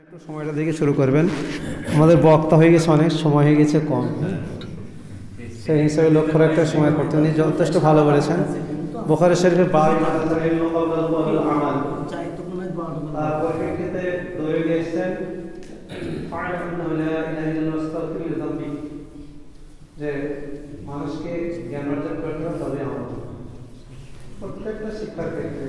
একটু সময়টা দেখে শুরু করবেন। আমাদের বক্তা হয়ে গেছে, অনেক সময় হয়ে গেছে কম, সেই হিসাবে লক্ষ্য রাখতে সময় করতে উনি যথেষ্ট ভালো বলেছেন। বুখারী শরীফের যে মানুষকে জ্ঞান অর্জন করতে হবে, তবে আমার প্রত্যেকটা শিক্ষার ক্ষেত্রে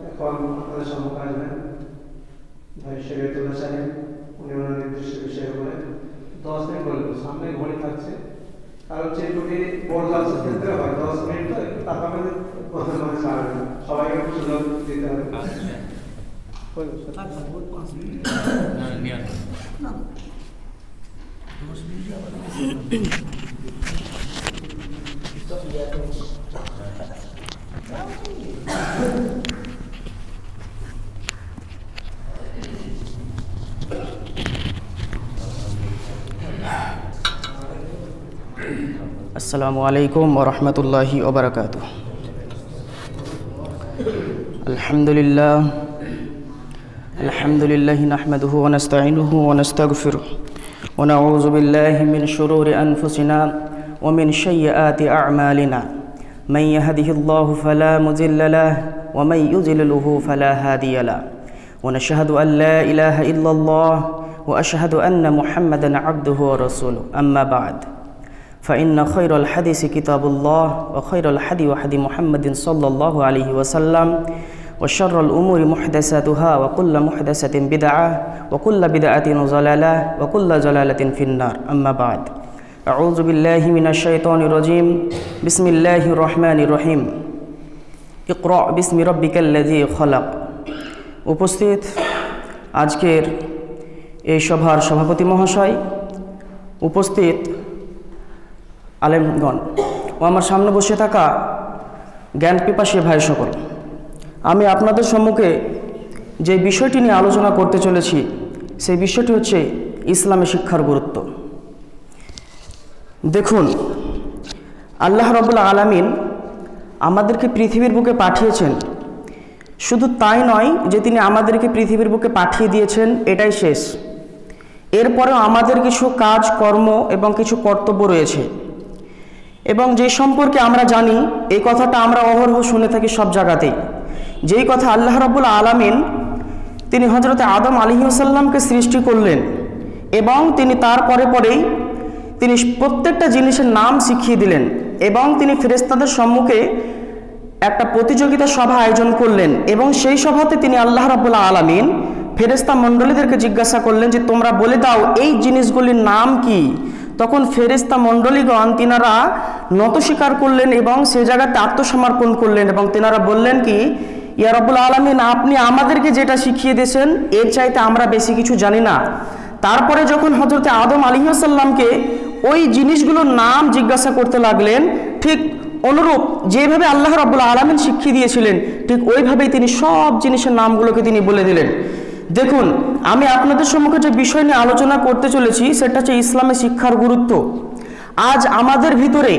এখন আপনাদের সম্মুখে আসবেন ভাই শরীয়তুল্লাহ সাহেব। উনি ওনার নির্দিষ্ট বিষয়ে বলে 10 মিনিট বলবেন, সামনে ঘড়ি থাকছে, কারণ হচ্ছে দুটি বোর্ড আছে ক্ষেত্রে হয় 10 মিনিট, তো একটু তাকাবেন, সবাইকে একটু সুযোগ দিতে হবে। আসসালামু আলাইকুম ওয়া রাহমাতুল্লাহি ওয়া বারাকাতুহু। আলহামদুলিল্লাহ নাহমাদুহু ওয়া নাস্তাঈনুহু ওয়া নাস্তাগফিরুহ ওয়া নাউযু বিল্লাহি মিন শুরুরি আনফুসিনা ওয়া মিন সাইয়্যাতি আ'মালিনা। মান ইয়াহদিহিল্লাহু ফালা মুযিল্লা লাহু ওয়া মান ইউযলিলহু ফালা হাদিয়া লাহু। ওয়া নাশহাদু আন লা ইলাহা ইল্লাল্লাহ ওয়া আশহাদু আন্না মুহাম্মাদান আবদুহু ওয়া রাসূলুহু। আম্মা বা'দ। فإن خير الحديث كتاب الله وخير الهدي هدي محمد صلى الله عليه وسلم وشر الأمور محدثاتها وكل محدثة بدعة وكل بدعة ضلالة وكل ضلالة في النار. أما بعد. أعوذ بالله من الشيطان الرجيم. بسم الله الرحمن الرحيم. اقرأ باسم ربك الذي خلق. উপস্থিত আজকের এই সভার সভাপতি মহাশয়, উপস্থিত আলেমগণ ও আমার সামনে বসে থাকা জ্ঞান পিপাসী ভাই সকল, আমি আপনাদের সম্মুখে যে বিষয়টি নিয়ে আলোচনা করতে চলেছি সেই বিষয়টি হচ্ছে ইসলামী শিক্ষার গুরুত্ব। দেখুন, আল্লাহ রাব্বুল আলামিন আমাদেরকে পৃথিবীর বুকে পাঠিয়েছেন। শুধু তাই নয় যে তিনি আমাদেরকে পৃথিবীর বুকে পাঠিয়ে দিয়েছেন এটাই শেষ, এরপরেও আমাদের কিছু কাজ কর্ম এবং কিছু কর্তব্য রয়েছে, এবং যে সম্পর্কে আমরা জানি এই কথাটা আমরা অহরহ শুনে থাকি সব জায়গাতেই। যেই কথা আল্লাহ রাব্বুল আলামিন তিনি হযরত আদম আলাইহিস সালামকে সৃষ্টি করলেন এবং তিনি তার পরেই তিনি প্রত্যেকটা জিনিসের নাম শিখিয়ে দিলেন, এবং তিনি ফেরেশতাদের সম্মুখে একটা প্রতিযোগিতা সভা আয়োজন করলেন, এবং সেই সভাতে তিনি আল্লাহ রাব্বুল আলামিন ফেরেশতা মণ্ডলীদেরকে জিজ্ঞাসা করলেন যে তোমরা বলে দাও এই জিনিসগুলির নাম কি। তখন ফেরেশতা মণ্ডলীগণ তিনারা নত স্বীকার করলেন এবং সে জায়গাতে আত্মসমর্পণ করলেন, এবং তিনারা বললেন কি, ইয়া রাব্বুল আলামিন, আপনি আমাদেরকে যেটা শিখিয়ে দিয়েছেন এর চাইতে আমরা বেশি কিছু জানি না। তারপরে যখন হযরত আদম আলাইহিস সালামকে ওই জিনিসগুলোর নাম জিজ্ঞাসা করতে লাগলেন, ঠিক অনুরূপ যেভাবে আল্লাহ রাব্বুল আলামিন শিখিয়ে দিয়েছিলেন ঠিক ওইভাবেই তিনি সব জিনিসের নামগুলোকে তিনি বলে দিলেন। দেখুন, আমি আপনাদের সম্মুখে যে বিষয় নিয়ে আলোচনা করতে চলেছি সেটা হচ্ছে ইসলামে শিক্ষার গুরুত্ব। আজ আমাদের ভিতরে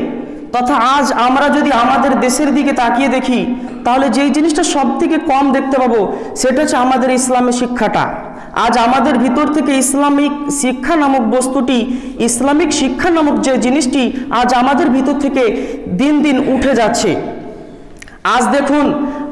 তথা আজ আমরা যদি আমাদের দেশের দিকে তাকিয়ে দেখি তাহলে যেই জিনিসটা সব থেকে কম দেখতে পাবো সেটা হচ্ছে আমাদের ইসলামী শিক্ষাটা। আজ আমাদের ভিতর থেকে ইসলামিক শিক্ষা নামক বস্তুটি, ইসলামিক শিক্ষা নামক যে জিনিসটি আজ আমাদের ভিতর থেকে দিন দিন উঠে যাচ্ছে। আজ দেখুন,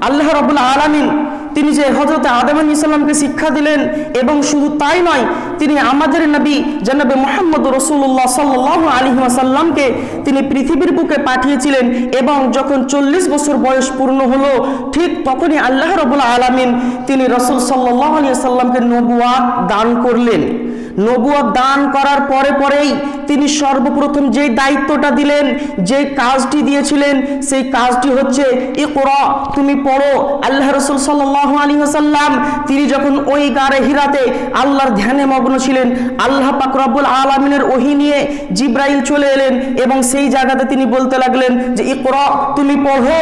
আল্লাহ রাব্বুল আলামিন তিনি যে হযরত আদম আলাইহিস সালামকে শিক্ষা দিলেন, এবং শুধু তাই নয়, তিনি আমাদের নবী জনাবে মুহাম্মদ রাসূলুল্লাহ সাল্লাল্লাহু আলাইহি ওয়াসাল্লামকে তিনি পৃথিবীর বুকে পাঠিয়েছিলেন, এবং যখন 40 বছর বয়স পূর্ণ হলো ঠিক তখনই আল্লাহ রাব্বুল আলামিন তিনি রাসূল সাল্লাল্লাহু আলাইহি ওয়াসাল্লামকে নবুয়ত দান করলেন। নবুয়ত দান করার পরেই তিনি সর্বপ্রথম যে দায়িত্বটা দিলেন, যে কাজটি দিয়েছিলেন, সেই কাজটি হচ্ছে ইকরা, তুমি পড়ো। আল্লাহ রাসূল সাল্লাল্লাহু আলাইহি ওয়াসাল্লাম তিনি যখন ওই গারে হিরাতে আল্লাহর ধ্যানে মগ্ন ছিলেন, আল্লাহ পাক রব্বুল আলামিনের ওহী নিয়ে জিবরাইল চলে এলেন এবং সেই জায়গাতে তিনি বলতে লাগলেন যে ইকরা, তুমি পড়ো,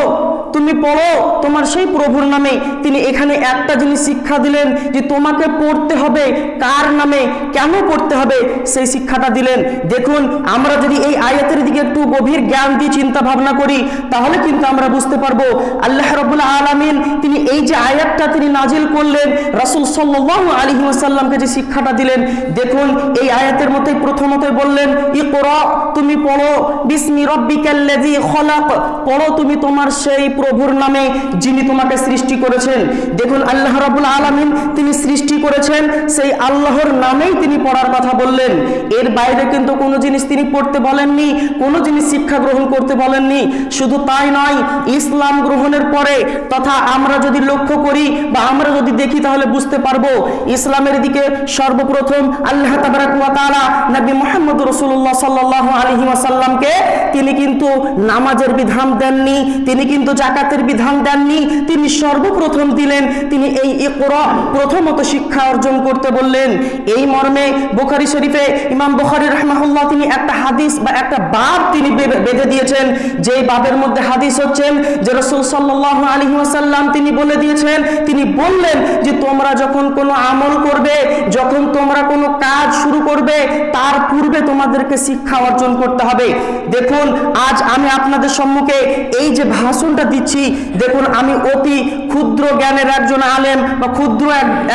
তুমি পড়ো তোমার সেই প্রভুর নামে। তিনি এখানে একটা জিনিস শিক্ষা দিলেন যে তোমাকে পড়তে হবে, কার নামে, কেন পড়তে হবে, সেই শিক্ষাটা দিলেন। দেখুন, আমরা যদি এই আয়াতের দিকে একটু গভীর জ্ঞান দিয়ে চিন্তা ভাবনা করি তাহলে কিন্তু আমরা বুঝতে পারবো আল্লাহ রাব্বুল আলামিন তিনি এই যে আয়াতটা তিনি নাজিল করলেন, রাসূল সাল্লাল্লাহু আলাইহি ওয়াসাল্লামকে যে শিক্ষাটা দিলেন, দেখুন এই আয়াতের মধ্যে প্রথমতই বললেন ইকরা, তুমি পড়ো, বিসমি রাব্বিকাল্লাযী খলাক, পড়ো তুমি তোমার সেই প্রভুর নামে যিনি তোমাকে সৃষ্টি করেছেন। দেখুন আল্লাহ রাব্বুল আলামিন তিনি সৃষ্টি করেছেন, সেই আল্লাহর নামেই তিনি পড়ার কথা বললেন। এর বাইরে কিন্তু কোনো জিনিস তিনি পড়তে বলেননি, কোনো জিনিস শিক্ষা গ্রহণ করতে বলেননি। শুধু তাই নয়, ইসলাম গ্রহণের পরে তথা আমরা যদি লক্ষ্য করি বা আমরা যদি দেখি তাহলে বুঝতে পারবো ইসলামের দিকে সর্বপ্রথম আল্লাহ তাবারাক ওয়া তাআলা নবী মুহাম্মদ রাসূলুল্লাহ সাল্লাল্লাহু আলাইহি ওয়াসাল্লামকে তিনি কিন্তু নামাজের বিধান দেননি, তিনি কিন্তু যাকাতের বিধান দেননি, তিনি সর্বপ্রথম দিলেন তিনি এই ইকরা প্রথমত শিক্ষা অর্জন করতে বললেন। এই মর্মে বুখারী শরীফে ইমাম বুখারী রাহমাহুল্লাহ তিনি একটা হাদিস বা একটা বাব তিনি বেঁধে দিয়েছেন, যেই বাবের মধ্যে হাদিস হচ্ছেন যে রাসূল সাল্লাল্লাহু আলাইহি ওয়াসাল্লাম তিনি বলে দিয়েছেন, তিনি বললেন যে তোমরা যখন কোনো আমল করবে, যখন তোমরা কোনো কাজ শুরু করবে তার পূর্বে তোমাদেরকে শিক্ষা অর্জন করতে হবে। দেখুন আজ আমি আপনাদের সম্মুখে এই যে ভাষণটা দিচ্ছি, দেখুন আমি অতি ক্ষুদ্র জ্ঞানের একজন আলেম বা ক্ষুদ্র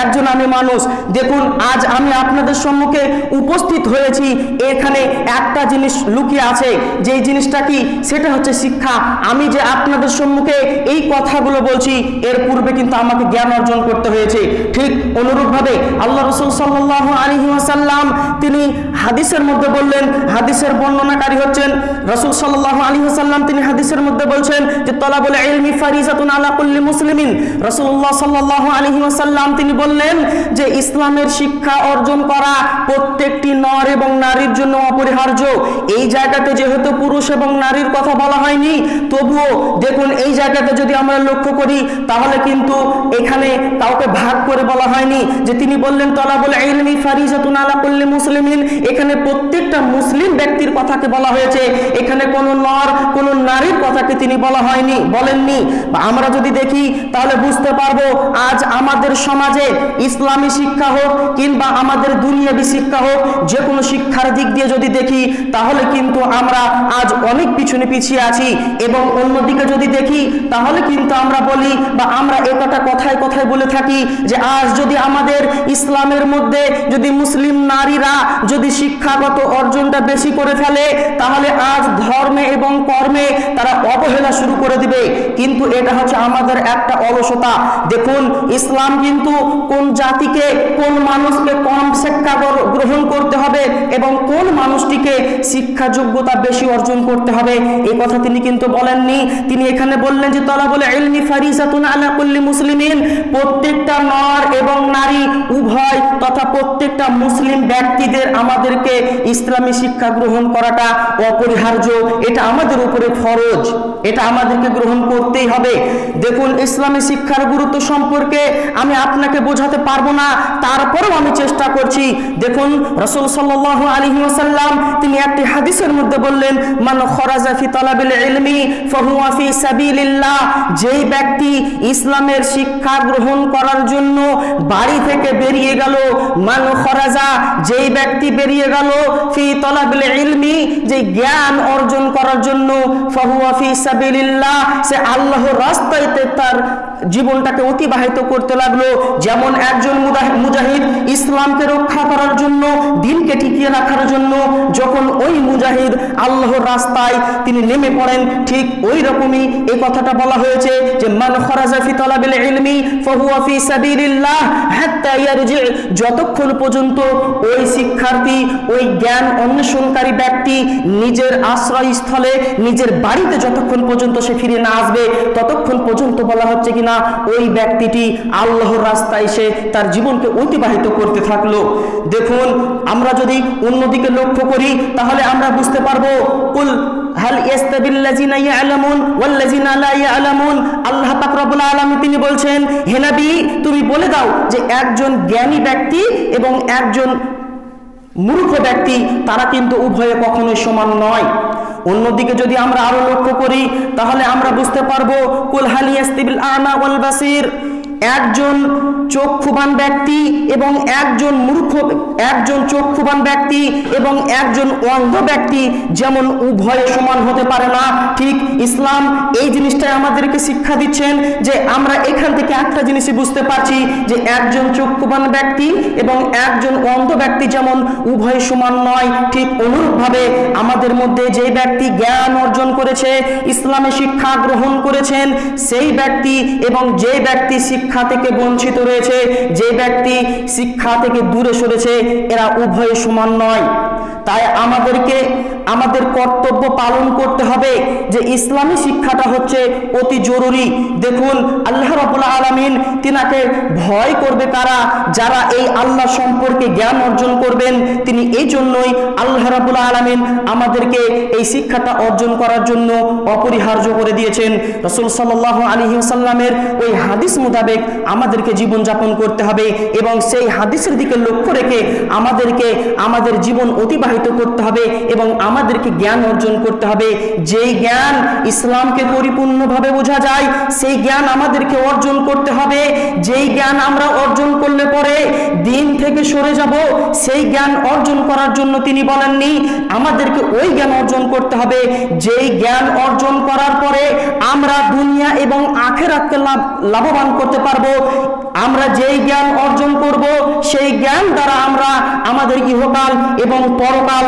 একজন আমি মানুষ। দেখুন আজ আমি আপনাদের সম্মুখে উপস্থিত হয়েছি, এখানে একটা জিনিস লুকিয়ে আছে, যেই জিনিসটা কি, সেটা হচ্ছে শিক্ষা। আমি যে আপনাদের সম্মুখে এই কথাগুলো বলছি এর পূর্বে কিন্তু আমাকে জ্ঞান অর্জন করতে হয়েছে। ঠিক অনুরূপভাবে আল্লাহ রাসূল সাল্লাল্লাহু আলাইহি ওয়াসাল্লাম তিনি হাদিসের মধ্যে বললেন, হাদিসের বর্ণনাকারী হচ্ছেন রাসূল সাল্লাল্লাহু আলাইহি ওয়াসাল্লাম, তিনি হাদিসের মধ্যে বলছেন যে তালাবুল ইলমি ফারিজাতুন আলা কুল্লি মুসলিমিন। রাসূলুল্লাহ সাল্লাল্লাহু আলাইহি ওয়াসাল্লাম তিনি বললেন যে ইসলামের শিক্ষা অর্জন করা প্রত্যেকটি নর এবং নারীর জন্য অপরিহার্য। এই জায়গাতে যেহেতু পুরুষ এবং নারীর কথা বলা হয়নি, তবুও দেখুন এই জায়গাতে যদি আমরা লক্ষ্য করি তাহলে কিন্তু এখানে কাউকে ভাগ করে বলা হয়নি, যে তিনি বললেন তালাবুল ইলমি ফারিজাতুন আলা কুল্লি মুসলিমিন, এখানে প্রত্যেকটা মুসলিম ব্যক্তির কথাকে বলা হয়েছে, এখানে কোনো নর কোনো নারীর কথাকে তিনি বলা হয়নি, বলেননি। আমরা যদি দেখি তাহলে বুঝতে পারবো আজ আমাদের সমাজে ইসলামী শিক্ষা হোক কিংবা আমাদের দুনিয়াবী শিক্ষা হোক, যে কোনো শিক্ষার দিক দিয়ে যদি দেখি তাহলে কিন্তু আমরা আজ অনেক পিছনে পিছিয়ে আছি। এবং অন্যদিকে যদি দেখি তাহলে কিন্তু আমরা বলি বা আমরা একটা কথায় কথায় বলে থাকি যে আজ যদি আমাদের ইসলামের মধ্যে যদি মুসলিম নারীরা যদি শিক্ষাগত অর্জনটা বেশি করে ফেলে তাহলে আজ ধর্মে এবং কর্মে তারা অবহেলা শুরু করে দিবে। কিন্তু এটা হচ্ছে আমাদের একটা অলসতা। দেখুন ইসলাম কিন্তু কোন জাতিকে কোন মানুষকে কম শিক্ষা গ্রহণ করতে হবে এবং কোন মানুষটিকে শিক্ষা যোগ্যতা বেশি অর্জন করতে হবে এই কথা তিনি কিন্তু বলেননি। তিনি এখানে বললেন যে তালাবুল ইলমি ফারিজাতুন আলা কুল্লি মুসলিমিন, প্রত্যেকটা নর এবং নারী উভয় তথা প্রত্যেকটা মুসলিম ব্যক্তিদের আমাদেরকে ইসলামী শিক্ষা গ্রহণ করাটা অপরিহার্য, এটা আমাদের উপরে ফরজ, এটা আমাদেরকে গ্রহণ করতেই হবে। দেখুন ইসলামী শিক্ষার গুরুত্ব সম্পর্কে আমি আপনাকে বোঝাতে পারবো না, তারপরেও আমি চেষ্টা করছি। দেখুন রাসূল সাল্লাল্লাহু আলাইহি ওয়াসাল্লাম তিনি একটি হাদিসের মধ্যে বললেন মান খরাজা ফি তালাবিল ইলমি ফাহুয়া ফি সাবিলিল্লাহ, যেই ব্যক্তি ইসলামের শিক্ষা গ্রহণ করার জন্য বাড়ি থেকে বেরিয়ে গেল, মান খরাজা যেই ব্যক্তি বেরিয়ে গেল, ফি তালাবিল ইলমি যে জ্ঞান অর্জন করার জন্য, ফাহুয়া ফি সাবিলিল্লাহ সে আল্লাহর রাস্তাতে তার জীবনটাকে অতিবাহিত করতে লাগলো। যেমন একজন মুজাহিদ ইসলামকে রক্ষা করার জন্য দিনকে টিকিয়ে রাখার জন্য যখন ওই মুজাহিদ আল্লাহর রাস্তায় তিনি নেমে পড়েন, ঠিক ওই রকমই এই কথাটা বলা হয়েছে যে মান খরাজা ফি তালাবিল ইলমি ফাহুয়া ফি সাবিলিল্লাহ হাত্তা ইয়ারজি, যতক্ষণ পর্যন্ত ওই শিক্ষার্থী ওই জ্ঞান অন্বেষণকারী ব্যক্তি নিজের আশ্রয়স্থলে নিজের বাড়িতে যতক্ষণ পর্যন্ত সে ফিরে না আসবে ততক্ষণ পর্যন্ত বলা হচ্ছে কিনা ওই ব্যক্তিটি আল্লাহর রাস্তায় এসে তার জীবনকে অতিবাহিত করতে থাকলো। দেখুন আমরা যদি অন্যদিকে লক্ষ্য করি তাহলে আমরা বুঝতে পারবো কুল হাল ইয়াস্তাবিল্লাযিনা ইয়ালামুন ওয়াল্লাযিনা লা ইয়ালামুন, আল্লাহ পাক রব্বুল আলামিন তিনি বলছেন হে নবী তুমি বলে দাও যে একজন জ্ঞানী ব্যক্তি এবং একজন মূর্খ ব্যক্তি তারা কিন্তু উভয়ে কখনোই সমান নয়। অন্যদিকে যদি আমরা আরো লক্ষ্য করি তাহলে আমরা বুঝতে পারবো কুল হাল ইয়াস্তাবিল আ'মা ওয়াল বাসীর, একজন চক্ষুবান ব্যক্তি এবং একজন চক্ষুবান ব্যক্তি এবং একজন অন্ধ ব্যক্তি যেমন উভয়ে সমান হতে পারে না, ঠিক ইসলাম এই জিনিসটাই আমাদেরকে শিক্ষা দিচ্ছেন যে আমরা এখান থেকে একটা জিনিসই বুঝতে পারছি যে একজন চক্ষুবান ব্যক্তি এবং একজন অন্ধ ব্যক্তি যেমন উভয়ে সমান নয়, ঠিক অনুরূপভাবে আমাদের মধ্যে যে ব্যক্তি জ্ঞান অর্জন করেছে, ইসলামে শিক্ষা গ্রহণ করেছেন, সেই ব্যক্তি এবং যে ব্যক্তি শিক্ষা থেকে বঞ্চিত রয়েছে, যে ব্যক্তি শিক্ষা থেকে দূরে সরেছে, এরা উভয়ে সমান নয়। তাই আমাদেরকে আমাদের কর্তব্য পালন করতে হবে যে ইসলামী শিক্ষাটা হচ্ছে অতি জরুরি। দেখুন আল্লাহ রাব্বুল আলামিন তিনাকে ভয় করবে কারা, যারা এই আল্লাহ সম্পর্কে জ্ঞান অর্জন করবেন। তিনি এই জন্যই আল্লাহ রাব্বুল আলামিন আমাদেরকে এই শিক্ষাটা অর্জন করার জন্য অপরিহার্য করে দিয়েছেন। রাসূল সাল্লাল্লাহু আলাইহি ওয়াসাল্লামের ওই হাদিস মোতাবেক আমাদেরকে জীবনযাপন করতে হবে এবং সেই হাদিসের দিকে লক্ষ্য রেখে আমাদেরকে আমাদের জীবন অতিবাহিত করতে হবে এবং আমাদেরকে জ্ঞান অর্জন করতে হবে। যেই জ্ঞান ইসলামকে পরিপূর্ণভাবে বোঝা যায় সেই জ্ঞান আমাদেরকে অর্জন করতে হবে। যেই জ্ঞান আমরা অর্জন করলে পরে দিন থেকে সরে যাব, সেই জ্ঞান অর্জন করার জন্য তিনি বলেননি। আমাদেরকে ওই জ্ঞান অর্জন করতে হবে যেই জ্ঞান অর্জন করার পরে আমরা দুনিয়া এবং আখিরাতকে লাভবান করতে পারবো। আমরা যেই জ্ঞান অর্জন করব সেই জ্ঞান দ্বারা আমরা আমাদের ইহকাল এবং পরকাল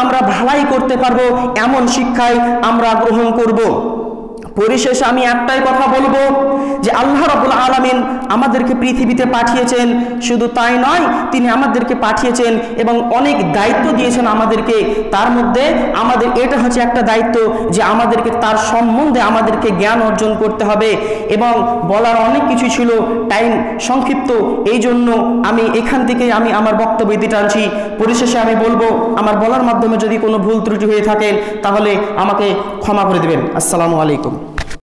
আমরা ভালাই করতে পারবো, এমন শিক্ষায় আমরা গ্রহণ করব। পরিশেষে আমি একটাই কথা বলবো যে আল্লাহ রাব্বুল আলামিন আমাদেরকে পৃথিবীতে পাঠিয়েছেন, শুধু তাই নয় তিনি আমাদেরকে পাঠিয়েছেন এবং অনেক দায়িত্ব দিয়েছেন আমাদেরকে। তার মধ্যে আমাদের এটা হচ্ছে একটা দায়িত্ব যে আমাদেরকে তার সম্বন্ধে আমাদেরকে জ্ঞান অর্জন করতে হবে। এবং বলার অনেক কিছু ছিল, টাইম সংক্ষিপ্ত, এই জন্য আমি এখান থেকে আমার বক্তব্য দিতে টানছি। পরিশেষে আমি বলবো আমার বলার মাধ্যমে যদি কোনো ভুল ত্রুটি হয়ে থাকে তাহলে আমাকে ক্ষমা করে দেবেন। আসসালামু আলাইকুম।